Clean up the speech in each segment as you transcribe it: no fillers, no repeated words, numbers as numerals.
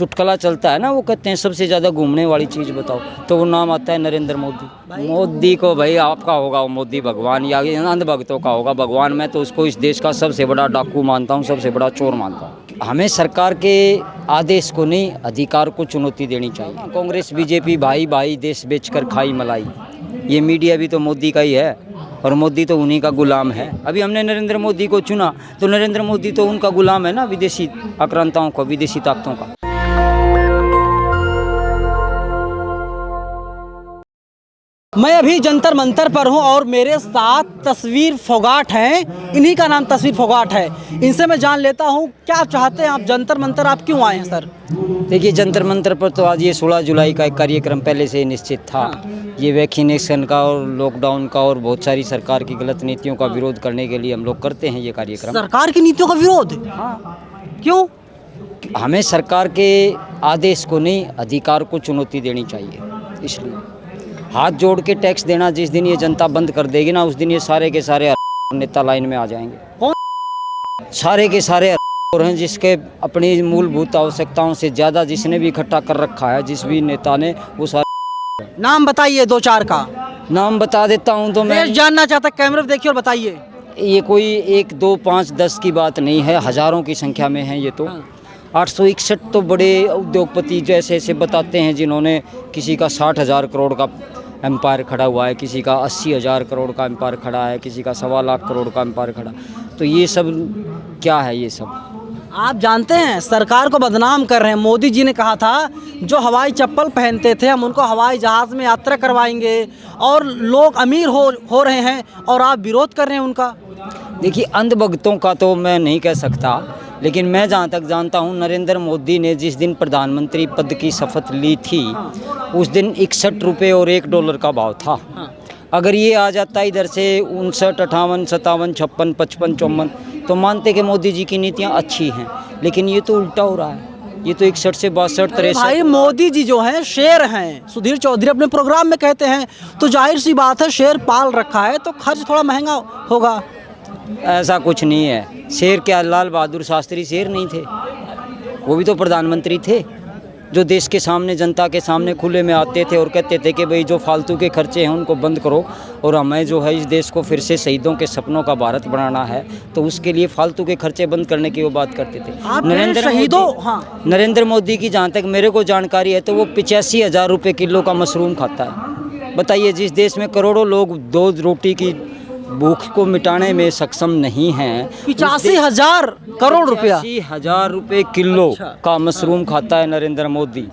चुटकुला चलता है ना, वो कहते हैं सबसे ज़्यादा घूमने वाली चीज़ बताओ, तो वो नाम आता है नरेंद्र मोदी। मोदी को भाई आपका होगा वो मोदी भगवान या अंध भक्तों का होगा भगवान। मैं तो उसको इस देश का सबसे बड़ा डाकू मानता हूँ, सबसे बड़ा चोर मानता हूँ। हमें सरकार के आदेश को नहीं, अधिकार को चुनौती देनी चाहिए। कांग्रेस बीजेपी भाई भाई देश बेचकर खाई मलाई, ये मीडिया भी तो मोदी का ही है और मोदी तो उन्हीं का गुलाम है। अभी हमने नरेंद्र मोदी को चुना तो नरेंद्र मोदी तो उनका गुलाम है ना, विदेशी आक्रांताओं को, विदेशी ताकतों का। मैं अभी जंतर मंतर पर हूं और मेरे साथ तस्वीर फोगाट हैं। इन्हीं का नाम तस्वीर फोगाट है। इनसे मैं जान लेता हूं क्या चाहते हैं आप, जंतर मंतर आप क्यों आए हैं सर? देखिए, जंतर मंतर पर तो आज ये 16 जुलाई का एक कार्यक्रम पहले से ही निश्चित था। ये वैक्सीनेशन का और लॉकडाउन का और बहुत सारी सरकार की गलत नीतियों का विरोध करने के लिए हम लोग करते हैं ये कार्यक्रम। सरकार की नीतियों का विरोध? हाँ। क्यों? हमें सरकार के आदेश को नहीं, अधिकार को चुनौती देनी चाहिए। इसलिए हाथ जोड़ के टैक्स देना जिस दिन ये जनता बंद कर देगी ना, उस दिन ये सारे के सारे नेता लाइन में आ जाएंगे। कौन? सारे के सारे और हैं जिसके अपनी मूलभूत आवश्यकताओं से ज़्यादा जिसने भी इकट्ठा कर रखा है, जिस भी नेता ने, वो सारे। नाम बताइए दो चार का। नाम बता देता हूँ तो मैं जानना चाहता, कैमरे देखिए और बताइए। ये कोई 1 2 5 10 की बात नहीं है, हजारों की संख्या में है ये तो। 861 तो बड़े उद्योगपति जैसे ऐसे बताते हैं जिन्होंने, किसी का 60,000 करोड़ का एम्पायर खड़ा हुआ है, किसी का 80,000 करोड़ का एम्पायर खड़ा है, किसी का 1.25 लाख करोड़ का एम्पायर खड़ा। तो ये सब क्या है? ये सब आप जानते हैं सरकार को बदनाम कर रहे हैं। मोदी जी ने कहा था जो हवाई चप्पल पहनते थे हम उनको हवाई जहाज़ में यात्रा करवाएंगे, और लोग अमीर हो रहे हैं और आप विरोध कर रहे हैं उनका। देखिए, अंधभक्तों का तो मैं नहीं कह सकता, लेकिन मैं जहाँ तक जानता हूँ नरेंद्र मोदी ने जिस दिन प्रधानमंत्री पद की शपथ ली थी उस दिन 61 रुपये और $1 का भाव था। अगर ये आ जाता इधर से 59, 58, 57, 56, 55, 54, तो मानते कि मोदी जी की नीतियाँ अच्छी हैं, लेकिन ये तो उल्टा हो रहा है। ये तो 61 से 62, 63। भाई मोदी जी जो हैं शेर हैं, सुधीर चौधरी अपने प्रोग्राम में कहते हैं, तो जाहिर सी बात है शेर पाल रखा है तो खर्च थोड़ा महंगा होगा। ऐसा कुछ नहीं है। शेर क्या, लाल बहादुर शास्त्री शेर नहीं थे? वो भी तो प्रधानमंत्री थे जो देश के सामने, जनता के सामने खुले में आते थे और कहते थे कि भाई जो फालतू के खर्चे हैं उनको बंद करो और हमें जो है इस देश को फिर से शहीदों के सपनों का भारत बनाना है, तो उसके लिए फालतू के खर्चे बंद करने की वो बात करते थे। नरेंद्र मोदी की जहाँ तक मेरे को जानकारी है तो वो 85,000 रुपये किलो का मशरूम खाता है। बताइए, जिस देश में करोड़ों लोग 2 रोटी की भूख को मिटाने में सक्षम नहीं हैं, 85,000 करोड़ रुपया, 85,000 रुपये किलो का मशरूम खाता है नरेंद्र मोदी।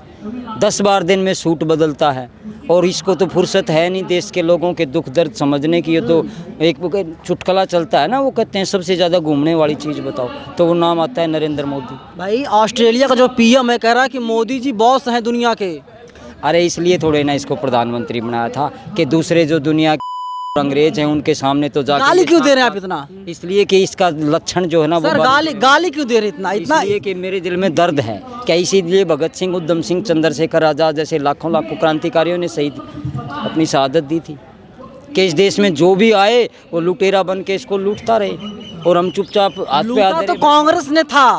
10 बार दिन में सूट बदलता है और इसको तो फुर्सत है नहीं देश के लोगों के दुख दर्द समझने की। ये तो एक चुटकुला चलता है ना, वो कहते हैं सबसे ज़्यादा घूमने वाली चीज़ बताओ, तो वो नाम आता है नरेंद्र मोदी। भाई ऑस्ट्रेलिया का जो पीएम है कह रहा है कि मोदी जी बॉस हैं दुनिया के। अरे इसलिए थोड़े ना इसको प्रधानमंत्री बनाया था कि दूसरे जो दुनिया अंग्रेज हैं उनके सामने तो जाके गाली क्यों दे रहे हैं आप इतना? इसलिए कि इसका लक्षण जो है ना सर, गाली क्यों दे रहे इतना? इसलिए कि मेरे दिल में दर्द है। क्या इसीलिए भगत सिंह, उधम सिंह, चंद्रशेखर आज़ाद जैसे लाखों क्रांतिकारियों ने शहीद अपनी शहादत दी थी कि इस देश में जो भी आए वो लुटेरा बन के इसको लूटता रहे और हम चुपचाप हाथ पे हाथ। तो कांग्रेस ने था,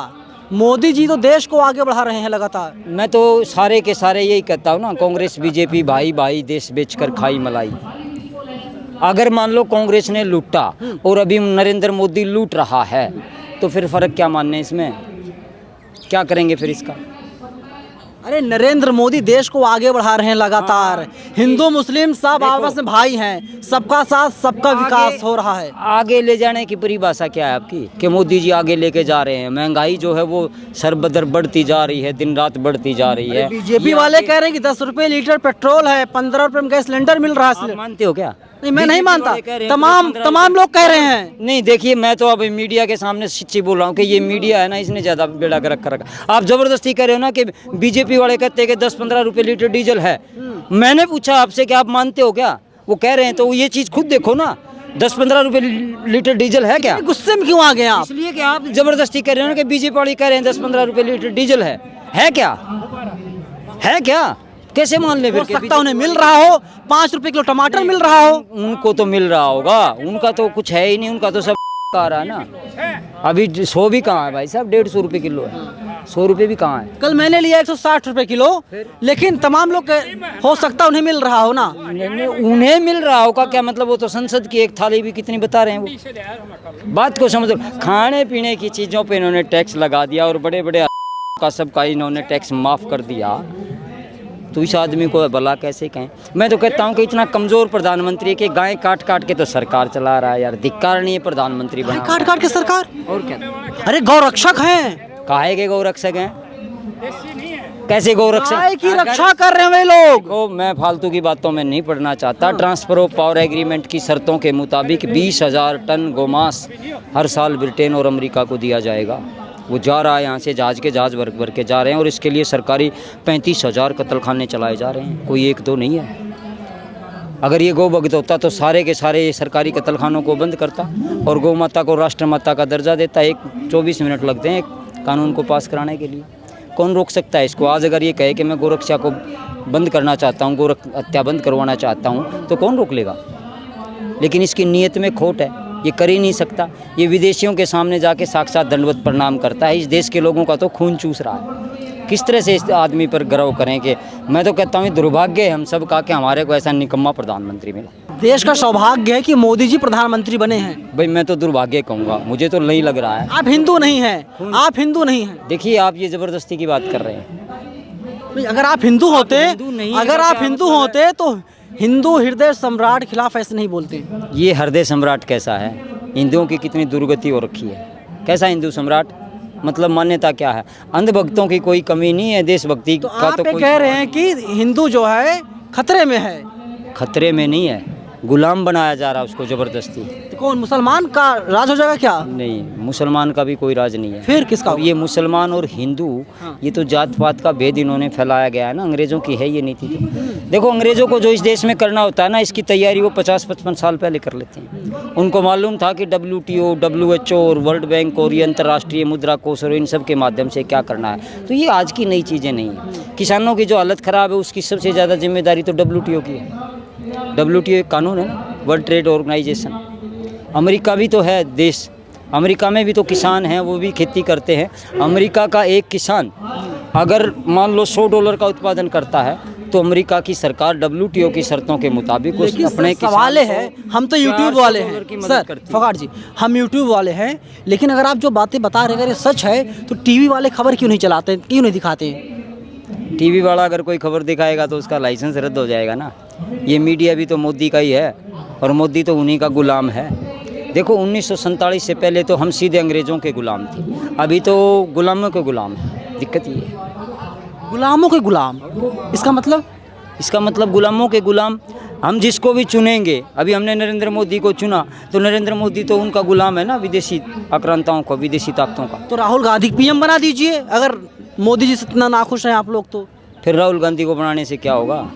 मोदी जी तो देश को आगे बढ़ा रहे हैं लगातार। मैं तो सारे के सारे यही कहता हूँ ना, कांग्रेस बीजेपी भाई भाई देश बेचकर खाई मलाई। अगर मान लो कांग्रेस ने लूटा और अभी नरेंद्र मोदी लूट रहा है, तो फिर फ़र्क क्या मानने इसमें? क्या करेंगे फिर इसका? अरे नरेंद्र मोदी देश को आगे बढ़ा रहे हैं लगातार। हिंदू मुस्लिम सब आपस में भाई हैं, सबका साथ सबका विकास हो रहा है। आगे ले जाने की परिभाषा क्या है आपकी कि मोदी जी आगे लेके जा रहे हैं? महंगाई जो है वो सरबदर बढ़ती जा रही है, दिन रात बढ़ती जा रही है। बीजेपी वाले कह रहे हैं कि 10 रुपये लीटर पेट्रोल है, 15 रुपये में गैस सिलेंडर मिल रहा है। मानते हो क्या? नहीं, मैं नहीं मानता। तमाम लोग कह रहे हैं। नहीं, देखिए, मैं तो अब मीडिया के सामने सच्ची बोल रहा हूँ कि ये मीडिया है ना, इसने ज़्यादा बेड़ा गर्क कर रखा। आप ज़बरदस्ती कह रहे हो ना कि बीजेपी वाले कहते हैं कि 10-15 रुपये लीटर डीजल है। मैंने पूछा आपसे कि आप मानते हो क्या? वो कह रहे हैं, तो ये चीज़ खुद देखो ना, 10-15 रुपये लीटर डीजल है क्या? गुस्से में क्यों आ गए आप? इसलिए कि आप ज़बरदस्ती कह रहे हो ना कि बीजेपी वाले कह रहे हैं 10-15 रुपये लीटर डीजल है क्या? है क्या? कैसे मान ले? हो सकता उन्हें मिल रहा हो, 5 रुपए किलो टमाटर मिल रहा हो। उनको तो मिल रहा होगा, उनका तो कुछ है ही नहीं, उनका तो सब आ रहा है ना। अभी 100 भी कहाँ है भाई साहब, 150 रुपये किलो है। 100 रुपये भी कहाँ है? कल मैंने लिया 160 रुपए किलो, लेकिन तमाम लोग हो सकता है उन्हें मिल रहा हो ना। उन्हें मिल रहा होगा क्या मतलब? वो तो संसद की एक थाली भी कितनी बता रहे हैं वो। बात को समझो, खाने पीने की चीज़ों पे इन्होंने टैक्स लगा दिया और बड़े बड़े का सबका इन्होंने टैक्स माफ़ कर दिया, तो इस आदमी को भला कैसे कहें? मैं तो कहता हूँ कि इतना कमज़ोर प्रधानमंत्री है कि गाय काट काट के तो सरकार चला रहा है यार। धिक्कार नहीं है प्रधानमंत्री बना। काट काट के सरकार, और क्या? अरे गौरक्षक हैं, काहे के गौरक्षक हैं? कैसे गौरक्षक? गाय की रक्षा कर रहे हैं वे लोग। ओ, मैं फालतू की बातों में नहीं पढ़ना चाहता। ट्रांसफर ऑफ पावर एग्रीमेंट की शर्तों के मुताबिक 20,000 टन गोमांस हर साल ब्रिटेन और अमेरिका को दिया जाएगा। वो जा रहा है यहाँ से, जहाज भर भर के जा रहे हैं और इसके लिए सरकारी 35,000 कत्लखाने चलाए जा रहे हैं, कोई एक दो नहीं है। अगर ये गौ भक्त होता तो सारे के सारे सरकारी कत्लखानों को बंद करता और गौ माता को राष्ट्र माता का दर्जा देता। 24 मिनट लगते हैं एक कानून को पास कराने के लिए। कौन रोक सकता है इसको? आज अगर ये कहे कि मैं गोरक्षा को बंद करना चाहता हूँ, गौ हत्या बंद करवाना चाहता हूँ, तो कौन रोक लेगा? लेकिन इसकी नीयत में खोट है, ये कर ही नहीं सकता। ये विदेशियों के सामने जाके साक्षात दंडवत प्रणाम करता है। इस देश के लोगों का तो खून चूस रहा है। किस तरह से इस आदमी पर गर्व करें? कि मैं तो कहता हूँ दुर्भाग्य है हम सब का कि हमारे को ऐसा निकम्मा प्रधानमंत्री मिला। देश का सौभाग्य है कि मोदी जी प्रधानमंत्री बने हैं। भाई मैं तो दुर्भाग्य कहूँगा, मुझे तो नहीं लग रहा है। आप हिंदू नहीं हैं, आप हिंदू नहीं हैं। देखिए आप ये ज़बरदस्ती की बात कर रहे हैं। नहीं, अगर आप हिंदू होते, अगर आप हिंदू होते तो हिंदू हृदय सम्राट खिलाफ ऐसे नहीं बोलते। ये हृदय सम्राट कैसा है? हिंदुओं की कितनी दुर्गति हो रखी है। कैसा हिंदू सम्राट? मतलब मान्यता क्या है? अंधभक्तों की कोई कमी नहीं है, देशभक्ति तो का आप तो कोई कह रहे हैं कि हिंदू जो है खतरे में है। खतरे में नहीं है, गुलाम बनाया जा रहा है उसको ज़बरदस्ती। तो कौन मुसलमान का राज हो जाएगा क्या? नहीं, मुसलमान का भी कोई राज नहीं है। फिर किसका? और ये मुसलमान और हिंदू, ये तो जात पात का भेद इन्होंने फैलाया गया है ना। अंग्रेज़ों की है ये नीति। तो देखो अंग्रेज़ों को जो इस देश में करना होता है ना, इसकी तैयारी वो 50-55 साल पहले कर लेते हैं। उनको मालूम था कि WTO, WHO और वर्ल्ड बैंक और ये अंतर्राष्ट्रीय मुद्रा कोष और इन सब के माध्यम से क्या करना है। तो ये आज की नई चीज़ें नहीं है। किसानों की जो हालत ख़राब है उसकी सबसे ज़्यादा जिम्मेदारी तो WTO की है। WTO एक कानून है ना, वर्ल्ड ट्रेड ऑर्गेनाइजेशन। अमेरिका भी तो है देश, अमेरिका में भी तो किसान हैं, वो भी खेती करते हैं। अमेरिका का एक किसान अगर मान लो $100 का उत्पादन करता है तो अमेरिका की सरकार WTO की शर्तों के मुताबिक उस अपने सवाल है, हम तो YouTube वाले हैं सर, फगाड़ जी, हम YouTube वाले हैं। लेकिन अगर आप जो बातें बता रहे हैं अगर ये सच है तो टीवी वाले खबर क्यों नहीं चलाते, क्यों नहीं दिखाते? टीवी वाला अगर कोई खबर दिखाएगा तो उसका लाइसेंस रद्द हो जाएगा ना। ये मीडिया भी तो मोदी का ही है और मोदी तो उन्हीं का गुलाम है। देखो 1947 से पहले तो हम सीधे अंग्रेज़ों के गुलाम थे, अभी तो गुलामों के गुलाम हैं। दिक्कत ये है, गुलामों के गुलाम। इसका मतलब? इसका मतलब गुलामों के गुलाम। हम जिसको भी चुनेंगे, अभी हमने नरेंद्र मोदी को चुना तो नरेंद्र मोदी तो उनका गुलाम है ना, विदेशी आक्रांताओं का, विदेशी ताकतों का। तो राहुल गांधी PM बना दीजिए अगर मोदी जी से इतना नाखुश हैं आप लोग तो। फिर राहुल गांधी को बनाने से क्या होगा?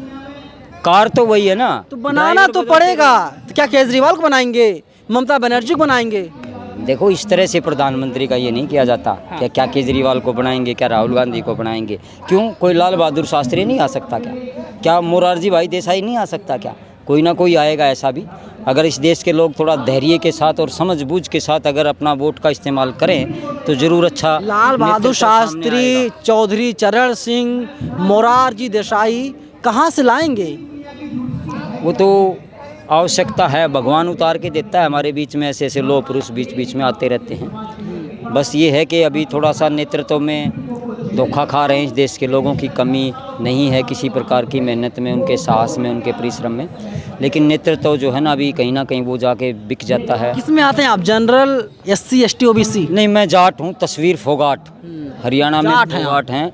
कार तो वही है ना। तो बनाना तो पड़ेगा। तो क्या केजरीवाल को बनाएंगे, ममता बनर्जी को बनाएंगे? देखो इस तरह से प्रधानमंत्री का ये नहीं किया जाता। क्या केजरीवाल को बनाएंगे, क्या राहुल गांधी को बनाएंगे? क्यों? कोई लाल बहादुर शास्त्री नहीं आ सकता क्या मोरारजी भाई देसाई नहीं आ सकता क्या? कोई ना कोई आएगा ऐसा भी। अगर इस देश के लोग थोड़ा धैर्य के साथ और समझबूझ के साथ अगर अपना वोट का इस्तेमाल करें तो ज़रूर अच्छा। लाल बहादुर शास्त्री, चौधरी चरण सिंह, मोरारजी देसाई कहाँ से लाएंगे? वो तो आवश्यकता है, भगवान उतार के देता है हमारे बीच में। ऐसे ऐसे लोग पुरुष बीच बीच में आते रहते हैं। बस ये है कि अभी थोड़ा सा नेतृत्व में धोखा खा रहे हैं। इस देश के लोगों की कमी नहीं है किसी प्रकार की मेहनत में, उनके साहस में, उनके परिश्रम में, लेकिन नेतृत्व जो है ना अभी कहीं ना कहीं वो जाके बिक जाता है। किस में आते हैं आप? General, SC ST OBC? नहीं, मैं जाट हूँ, तस्वीर फोगाट। हरियाणा में फोगाट हैं।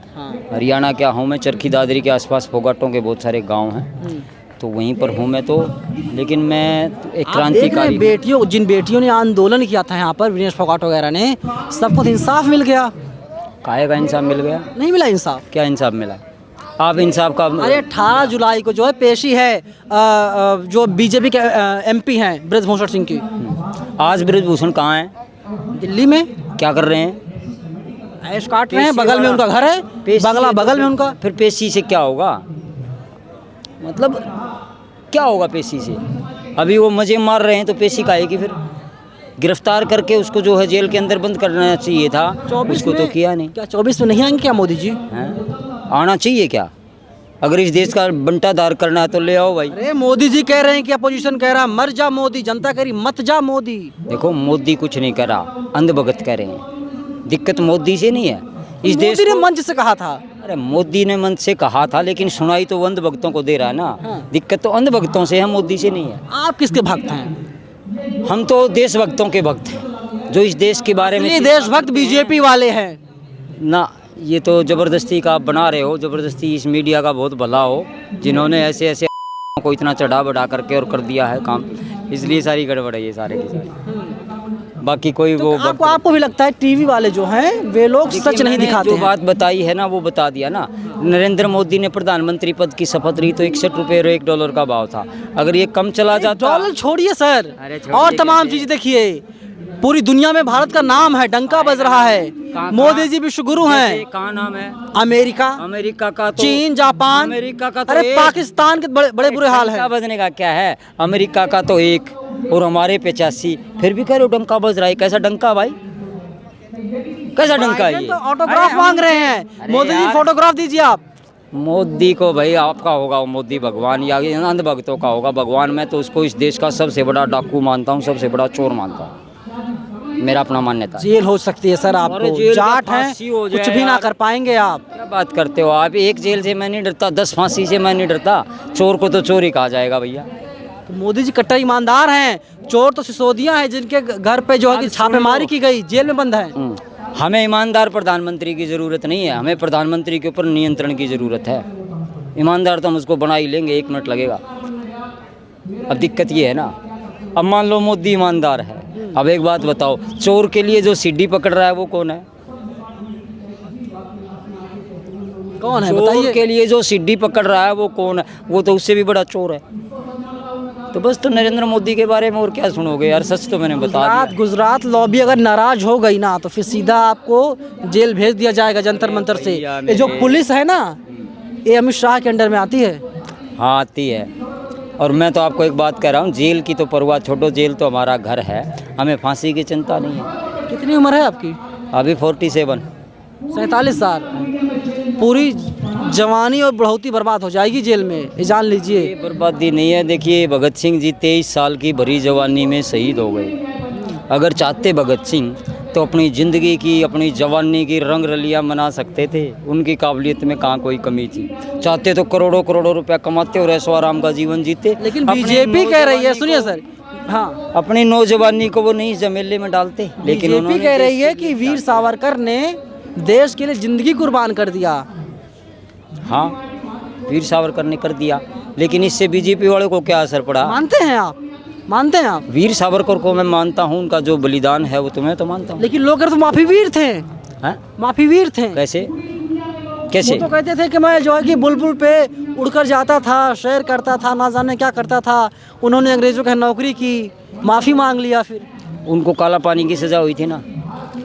हरियाणा क्या हूँ मैं, चरखी दादरी के आसपास फोगाटों के बहुत सारे गाँव हैं, तो वहीं पर हूँ मैं तो। लेकिन मैं एक क्रांतिकारी बेटियों, जिन बेटियों ने आंदोलन किया था यहाँ पर, विनेश फोगाट वगैरह ने, सबको तो इंसाफ मिल गया। काहे का इंसाफ मिल गया? नहीं मिला इंसाफ। क्या इंसाफ मिला? आप इंसाफ का? अरे 18 जुलाई को जो है पेशी है जो BJP के MP हैं ब्रजभूषण सिंह की। आज ब्रजभूषण कहाँ हैं? दिल्ली में। क्या कर रहे हैं? ऐश काट रहे हैं, बगल में उनका घर है, बगल में उनका। फिर पेशी से क्या होगा? मतलब क्या होगा पेशी से? अभी वो मजे मार रहे हैं तो पेशी का आएगी फिर? गिरफ्तार करके उसको जो है जेल के अंदर बंद करना चाहिए था, उसको तो किया नहीं। क्या 24 में नहीं आएंगे क्या मोदी जी? हैं? आना चाहिए क्या? अगर इस देश का बंटाधार करना है तो ले आओ भाई। अरे मोदी जी कह रहे हैं कि अपोजिशन कह रहा है मर जा मोदी, जनता कह रही मत जा मोदी। देखो मोदी कुछ नहीं करा, अंधभगत कह रहे हैं। दिक्कत मोदी से नहीं है, इस देश मोदी ने को। मंच से कहा था। अरे मोदी ने मन से कहा था, लेकिन सुनाई तो अंधभक्तों को दे रहा है ना। दिक्कत तो अंधभक्तों से है, मोदी से नहीं है। आप किसके भक्त हैं? हम तो देशभक्तों के भक्त हैं, जो इस देश के बारे में ये देशभक्त बीजेपी वाले हैं ना। ये तो ज़बरदस्ती का आप बना रहे हो, ज़बरदस्ती इस मीडिया का बहुत भला हो, जिन्होंने ऐसे ऐसे को इतना चढ़ा बढ़ा करके और कर दिया है काम, इसलिए सारी गड़बड़ है ये सारे की सारी। बाकी कोई वो आपको भी लगता है टीवी वाले जो हैं वे लोग सच नहीं दिखाते जो हैं? बात बताई है ना वो बता दिया ना। नरेंद्र मोदी ने प्रधानमंत्री पद की शपथ ली तो 61 रुपये और $1 का भाव था। अगर ये कम चला जाता। डॉलर छोड़िए सर, अरे और तमाम चीजें देखिए, पूरी दुनिया में भारत का नाम है, डंका बज रहा है। मोदी जी विश्वगुरु हैं। कहाँ नाम है? अमेरिका, अमेरिका का तो, चीन, जापान, अमेरिका का तो अरे पाकिस्तान के बड़े बुरे हाल है। डंका बजने का क्या है? अमेरिका का तो 1 और हमारे 85, फिर भी कह रहे हो डंका बज रहा है। कैसा डंका भाई, कैसा डंका है ये? तो ऑटोग्राफ मांग रहे हैं। मोदी जी फोटोग्राफ दीजिए आप। मोदी को भाई आपका होगा, मोदी भगवान या अंधभक्तों का होगा भगवान। मैं तो उसको इस देश का सबसे बड़ा डाकू मानता हूँ, सबसे बड़ा चोर मानता हूँ, मेरा अपना मान्यता है। जेल हो सकती है सर आपको, जाट हैं, कुछ भी ना कर पाएंगे आप। क्या बात करते हो आप? एक जेल से मैं नहीं डरता, 10 फांसी से मैं नहीं डरता। चोर को तो चोर ही कहा जाएगा भैया। तो मोदी जी कट्टर ईमानदार हैं, चोर तो सिसोदिया हैं जिनके घर पे जो है कि छापेमारी की गई, जेल में बंद है। हमें ईमानदार प्रधानमंत्री की ज़रूरत नहीं है, हमें प्रधानमंत्री के ऊपर नियंत्रण की ज़रूरत है। ईमानदार तो हम उसको बना ही लेंगे, 1 मिनट लगेगा। अब दिक्कत ये है ना, अब मान लो मोदी ईमानदार है, अब एक बात बताओ, चोर के लिए जो सीढ़ी पकड़ रहा है वो कौन है? कौन है चोर बताइए? के लिए जो सीढ़ी पकड़ रहा है वो कौन है? वो तो उससे भी बड़ा चोर है। तो बस, तो नरेंद्र मोदी के बारे में और क्या सुनोगे यार, सच तो मैंने बता दिया। गुजरात लॉबी अगर नाराज हो गई ना तो फिर सीधा आपको जेल भेज दिया जाएगा जंतर मंतर से। ये जो पुलिस है ना, ये अमित शाह के अंडर में आती है। हाँ आती है, और मैं तो आपको एक बात कह रहा हूँ, जेल की तो परवाह छोड़ो, जेल तो हमारा घर है, हमें फांसी की चिंता नहीं है। कितनी उम्र है आपकी? अभी 47। 47 साल। पूरी जवानी और बढ़ोती बर्बाद हो जाएगी जेल में, ये जान लीजिए। ये बर्बादी नहीं है। देखिए भगत सिंह जी 23 साल की भरी जवानी में शहीद हो गए। अगर चाहते भगत सिंह तो अपनी ज़िंदगी की, अपनी जवानी की रंग रलियाँ मना सकते थे। उनकी काबिलियत में कहाँ कोई कमी थी। चाहते तो करोड़ों करोड़ों रुपया कमाते और ऐशो आराम का जीवन जीते। लेकिन बीजेपी कह रही है, सुनिए सर, हाँ, अपनी नौजवानी को वो नहीं जमेले में डालते। लेकिन बीजेपी कह रही है कि वीर सावरकर ने देश के लिए जिंदगी कुर्बान कर दिया। हाँ, वीर सावरकर ने कर दिया, लेकिन इससे बीजेपी वाले को क्या असर पड़ा? मानते हैं आप? मानते हैं आप? वीर सावरकर को मैं मानता हूँ, उनका जो बलिदान है वो तो मैं तो मानता हूँ। लेकिन लोग तो माफी वीर थे। हैं? माफी वीर थे। कैसे कैसे? वो तो कहते थे कि मैं जो है कि बुलबुल पे उड़कर जाता था, शेर करता था, ना जाने क्या करता था। उन्होंने अंग्रेजों के नौकरी की, माफ़ी मांग लिया, फिर उनको काला पानी की सज़ा हुई थी ना,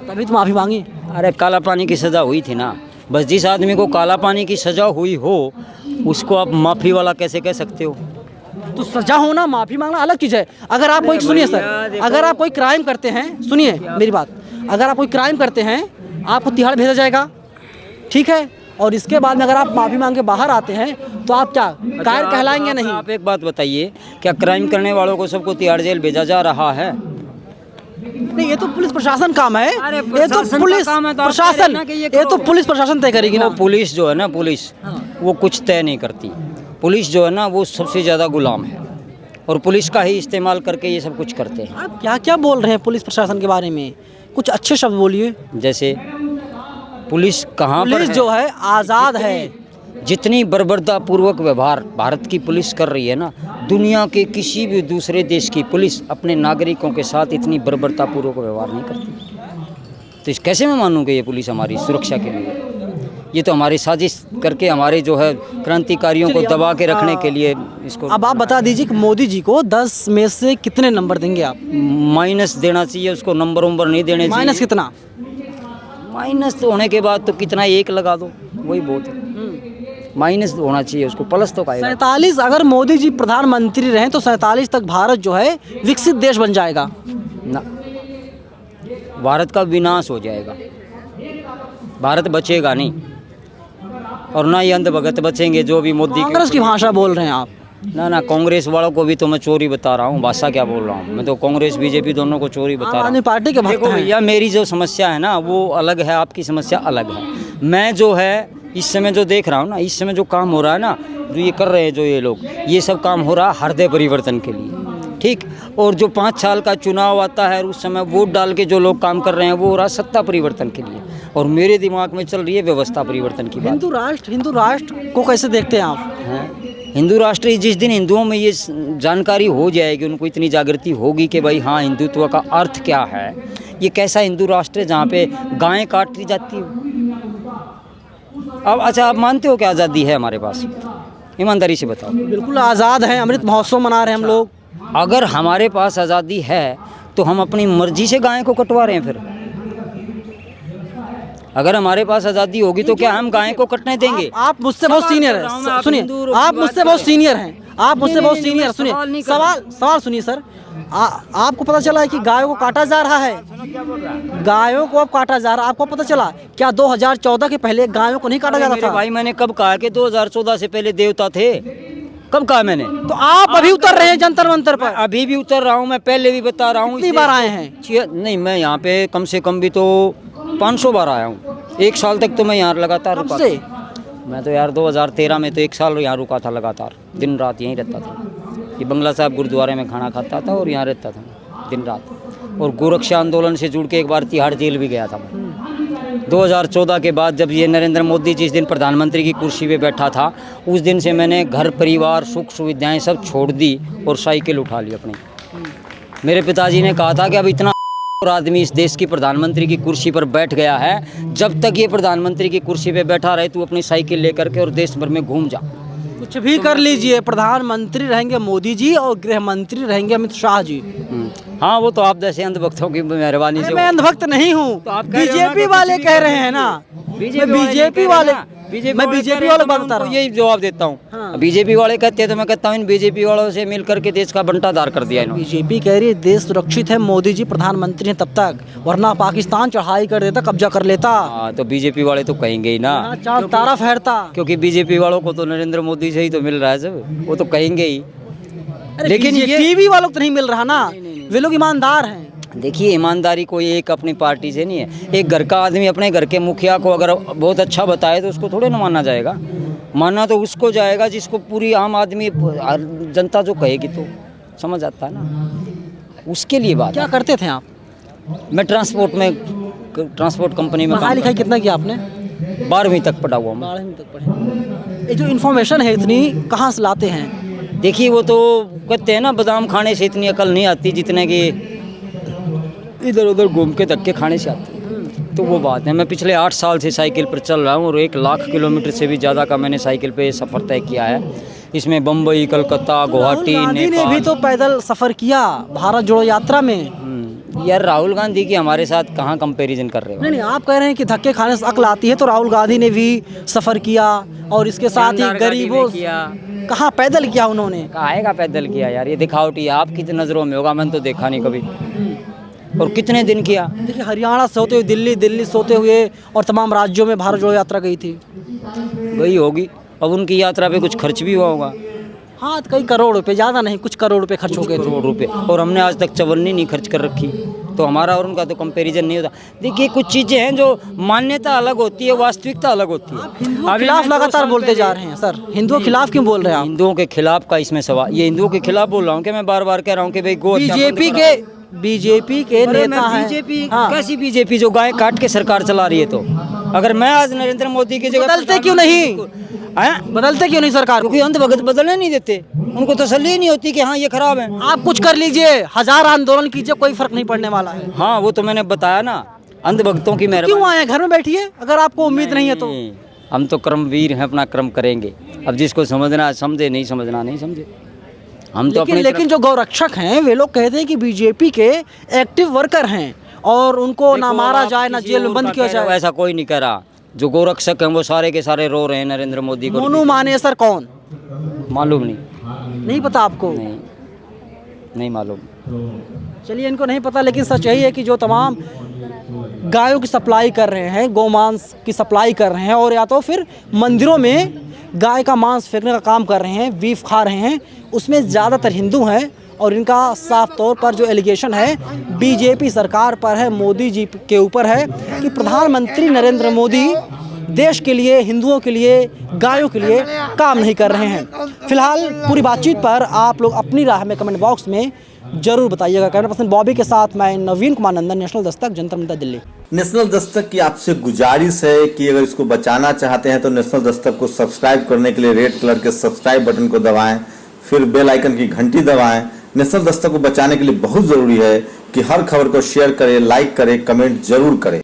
तभी तो माफ़ी मांगी। अरे काला पानी की सज़ा हुई थी ना। बस जिस आदमी को काला पानी की सज़ा हुई हो उसको आप माफ़ी वाला कैसे कह सकते हो? तो सजा होना, माफ़ी मांगना अलग चीज़ है। अगर आप कोई, सुनिए सर, अगर आप कोई क्राइम करते हैं, सुनिए मेरी बात, अगर आप कोई क्राइम करते हैं आपको तिहाड़ भेजा जाएगा, ठीक है, और इसके बाद में अगर आप माफ़ी मांग के बाहर आते हैं तो आप क्या कायर कहलाएंगे? नहीं। आप एक बात बताइए, क्या क्राइम करने वालों को सबको तिहाड़ जेल भेजा जा रहा है? नहीं, ये तो पुलिस प्रशासन काम है। अरे ये तो प्रशासन पुलिस का काम है, तो आप कह प्रशासन, रहे हैं ना कि ये तो पुलिस प्रशासन तय करेगी ना। वो पुलिस जो है ना, पुलिस वो कुछ तय नहीं करती। पुलिस जो है ना वो सबसे ज़्यादा गुलाम है और पुलिस का ही इस्तेमाल करके ये सब कुछ करते हैं। आप क्या क्या बोल रहे हैं पुलिस प्रशासन के बारे में? कुछ अच्छे शब्द बोलिए। जैसे पुलिस कहाँ पर पुलिस जो है आज़ाद है। जितनी बर्बरतापूर्वक व्यवहार भारत की पुलिस कर रही है ना, दुनिया के किसी भी दूसरे देश की पुलिस अपने नागरिकों के साथ इतनी बर्बरतापूर्वक व्यवहार नहीं करती। तो इस कैसे मैं मानूँ कि ये पुलिस हमारी सुरक्षा के लिए? ये तो हमारी साजिश करके हमारे जो है क्रांतिकारियों को दबा के रखने के लिए इसको। अब आप बता दीजिए कि मोदी जी को 10 में से कितने नंबर देंगे आप? माइनस देना चाहिए उसको, नंबर नहीं देने चाहिए। माइनस कितना? माइनस तो होने के बाद तो कितना, 1 लगा दो, वही बहुत है। माइनस होना चाहिए उसको, प्लस तो आएगा। 47, अगर मोदी जी प्रधानमंत्री रहें तो 47 तक भारत जो है विकसित देश बन जाएगा ना, भारत का विनाश हो जाएगा, भारत बचेगा नहीं, और ना ही अंधभगत बचेंगे जो भी मोदी कांग्रेस की भाषा बोल रहे हैं आप। ना कांग्रेस वालों को भी तो मैं चोरी बता रहा हूँ, भाषा क्या बोल रहा हूँ, मैं तो कांग्रेस बीजेपी दोनों को चोरी बता आम रहा आदमी हूँ। पार्टी के भक्त देखो हैं। भैया, मेरी जो समस्या है ना वो अलग है, आपकी समस्या अलग है। मैं जो है इस समय जो देख रहा हूँ ना, इस समय जो काम हो रहा है ना, जो ये कर रहे हैं जो ये लोग, ये सब काम हो रहा है हृदय परिवर्तन के लिए, ठीक। और जो 5 साल का चुनाव आता है उस समय वोट डाल के जो लोग काम कर रहे हैं वो हो रहा है सत्ता परिवर्तन के लिए, और मेरे दिमाग में चल रही है व्यवस्था परिवर्तन की बात। हिंदू राष्ट्र को कैसे देखते हैं आप? हैं हिंदू राष्ट्र, जिस दिन हिंदुओं में ये जानकारी हो जाएगी, उनको इतनी जागृति होगी कि भाई हाँ हिंदुत्व का अर्थ क्या है, ये कैसा हिंदू राष्ट्र है जहाँ पे गायें काट दी जाती है। अब अच्छा, आप मानते हो कि आज़ादी है हमारे पास? ईमानदारी से बताओ। बिल्कुल आज़ाद हैं, अमृत महोत्सव मना रहे हैं हम लोग। अगर हमारे पास आज़ादी है तो हम अपनी मर्जी से गाय को कटवा रहे हैं फिर? अगर हमारे पास आज़ादी होगी तो क्या हम गाय को कटने देंगे? आप मुझसे बहुत सीनियर हैं, सुनिए, आप मुझसे बहुत सीनियर हैं, आप मुझसे बहुत सीनियर, सुनिए सवाल सुनिए सर। आपको पता चला है कि गायों को काटा जा रहा है, गायों को अब काटा जा रहा है, आपको पता चला? क्या 2014 के पहले गायों को नहीं काटा जाता था? भाई मैंने कब कहा कि 2014 से पहले देवता थे? कब कहा मैंने? तो आप अभी उतर रहे हैं जंतर मंतर पर। अभी भी उतर रहा हूँ, मैं पहले भी बता रहा हूँ। कितनी बार आए हैं? नहीं, मैं यहाँ पे कम से कम भी तो 500 बार आया हूँ। 1 साल तक तो मैं यहाँ लगातार रुका था। मैं तो यार 2013 में तो 1 साल यहाँ रुका था लगातार, दिन रात यहीं रहता था। ये बंगला साहब गुरुद्वारे में खाना खाता था और यहाँ रहता था दिन रात। और गोरक्षा आंदोलन से जुड़ के एक बार तिहाड़ जेल भी गया था मैं। 2014 के बाद जब ये नरेंद्र मोदी जिस दिन प्रधानमंत्री की कुर्सी पे बैठा था, उस दिन से मैंने घर परिवार सुख सुविधाएं सब छोड़ दी और साइकिल उठा ली अपनी। मेरे पिताजी ने कहा था कि अब इतना आदमी इस देश की प्रधानमंत्री की कुर्सी पर बैठ गया है, जब तक ये प्रधानमंत्री की कुर्सी पे बैठा रहे तू अपनी साइकिल लेकर के और देश भर में घूम जा, कुछ भी कर लीजिए। प्रधानमंत्री रहेंगे मोदी जी और गृह मंत्री रहेंगे अमित शाह जी। हाँ, वो तो आप जैसे अंधभक्तों की मेहरबानी से। मैं अंधभक्त नहीं हूँ, बीजेपी वाले कह रहे हैं ना, बीजेपी वाले, मैं बीजेपी वाले बात बता रहा हूँ, यही जवाब देता हूँ। हाँ। बीजेपी वाले कहते हैं तो मैं कहता हूँ इन बीजेपी वालों से मिल करके देश का बंटाधार कर दिया इन्होंने। बीजेपी कह रही है देश सुरक्षित है, मोदी जी प्रधानमंत्री हैं तब तक, वरना पाकिस्तान चढ़ाई कर देता, कब्जा कर लेता। हाँ, तो बीजेपी वाले तो कहेंगे ही ना, चांद तारा फहरता, क्योंकि बीजेपी वालों को तो नरेंद्र मोदी से ही तो मिल रहा है सब, वो तो कहेंगे ही। लेकिन ये टीवी वालों को तो नहीं मिल रहा ना, वे लोग ईमानदार हैं। देखिए, ईमानदारी कोई एक अपनी पार्टी से नहीं है। एक घर का आदमी अपने घर के मुखिया को अगर बहुत अच्छा बताए तो उसको थोड़े ना माना जाएगा। मानना तो उसको जाएगा जिसको पूरी आम आदमी जनता जो कहेगी, तो समझ आता है ना, उसके लिए बात। क्या करते थे आप? मैं ट्रांसपोर्ट कंपनी में पढ़ाई लिखाई कितना किया आपने? 12वीं तक पढ़ा हुआ मैं। 12वीं तक पढ़े। ये जो इन्फॉर्मेशन है इतनी कहाँ से लाते हैं? देखिए, वो तो कहते हैं ना बादाम खाने से इतनी अकल नहीं आती जितने कि इधर उधर घूम के धक्के खाने से आती है। तो वो बात है। मैं पिछले 8 साल से साइकिल पर चल रहा हूँ और 1 लाख किलोमीटर से भी ज़्यादा का मैंने साइकिल पे सफ़र तय किया है। इसमें बम्बई, कलकत्ता, गुवाहाटी, गांधी ने भी तो पैदल सफ़र किया भारत जोड़ो यात्रा में। यार राहुल गांधी की हमारे साथ कहाँ कंपैरिजन कर रहे हो? नहीं, आप कह रहे हैं कि धक्के खाने से अकल आती है, तो राहुल गांधी ने भी सफ़र किया और इसके साथ ही गरीबों कहाँ पैदल किया उन्होंने? काहे का पैदल किया यार, ये दिखावटी आपकी तो नज़रों में होगा, मैंने तो देखा नहीं कभी। और कितने दिन किया? देखिए, हरियाणा से होते हुए दिल्ली से होते हुए और तमाम राज्यों में भारत जोड़ो यात्रा गई थी। गई होगी, अब उनकी यात्रा पे कुछ खर्च भी हुआ होगा। हाँ, कई करोड़ रुपए, ज़्यादा नहीं, कुछ करोड़ रुपए खर्च हो गए। करोड़ रुपए, और हमने आज तक 54 नहीं खर्च कर रखी, तो हमारा और उनका तो कंपैरिजन नहीं होता। देखिए, कुछ चीज़ें हैं जो मान्यता अलग होती है, वास्तविकता अलग होती है। हिंदुओं के खिलाफ लगातार बोलते जा रहे हैं सर, हिंदुओं के खिलाफ क्यों बोल रहे हैं आप? हिंदुओं के खिलाफ का इसमें सवाल, ये हिंदुओं के खिलाफ बोल रहा हूँ कि मैं बार बार कह रहा हूँ कि भाई बीजेपी के नेता हैं। कैसी बीजेपी जो गाय काट के सरकार चला रही है? तो अगर मैं आज नरेंद्र मोदी की जगह बदलते क्यों नहीं सरकार? क्योंकि अंधभगत बदलने नहीं देते, उनको तसल्ली नहीं होती कि हाँ ये खराब है। आप कुछ कर लीजिए, 1000 आंदोलन कीजिए, कोई फर्क नहीं पड़ने वाला है। हाँ, वो तो मैंने बताया ना, अंधभक्तों की मेहरबानी। क्यों आए? घर में बैठिए, अगर आपको उम्मीद नहीं है तो। हम तो कर्मवीर हैं, अपना कर्म करेंगे। अब जिसको समझना समझे, नहीं समझना नहीं समझे। हम तो लेकिन जो गौरक्षक हैं वे लोग कहते हैं कि बीजेपी के एक्टिव वर्कर हैं और उनको ना मारा जाए ना जेल में बंद किया जाए। ऐसा कोई नहीं कह रहा। जो गोरक्षक हैं वो सारे के सारे रो रहे हैं नरेंद्र मोदी को। मोनू मानेसर कौन? मालूम नहीं पता आपको? नहीं मालूम। चलिए, इनको नहीं पता, लेकिन सच यही है कि जो तमाम गायों की सप्लाई कर रहे हैं, गोमांस की सप्लाई कर रहे हैं, और या तो फिर मंदिरों में गाय का मांस फेंकने का काम कर रहे हैं, बीफ खा रहे हैं, उसमें ज़्यादातर हिंदू हैं। और इनका साफ तौर पर जो एलिगेशन है बीजेपी सरकार पर है, मोदी जी के ऊपर है कि प्रधानमंत्री नरेंद्र मोदी देश के लिए, हिंदुओं के लिए, गायों के लिए काम नहीं कर रहे हैं। फिलहाल पूरी बातचीत पर आप लोग अपनी राय में कमेंट बॉक्स में जरूर बताइएगा। कैमरा पर्सन बॉबी के साथ मैं नवीन कुमार नंदन, नेशनल दस्तक, जंतर मंतर, दिल्ली। नेशनल दस्तक की आपसे गुजारिश है कि अगर इसको बचाना चाहते हैं तो नेशनल दस्तक को सब्सक्राइब करने के लिए रेड कलर के सब्सक्राइब बटन को दबाएं, फिर बेल आइकन की घंटी दबाएं। नेशनल दस्तक को बचाने के लिए बहुत जरूरी है कि हर खबर को शेयर करें, लाइक करें, कमेंट जरूर करें।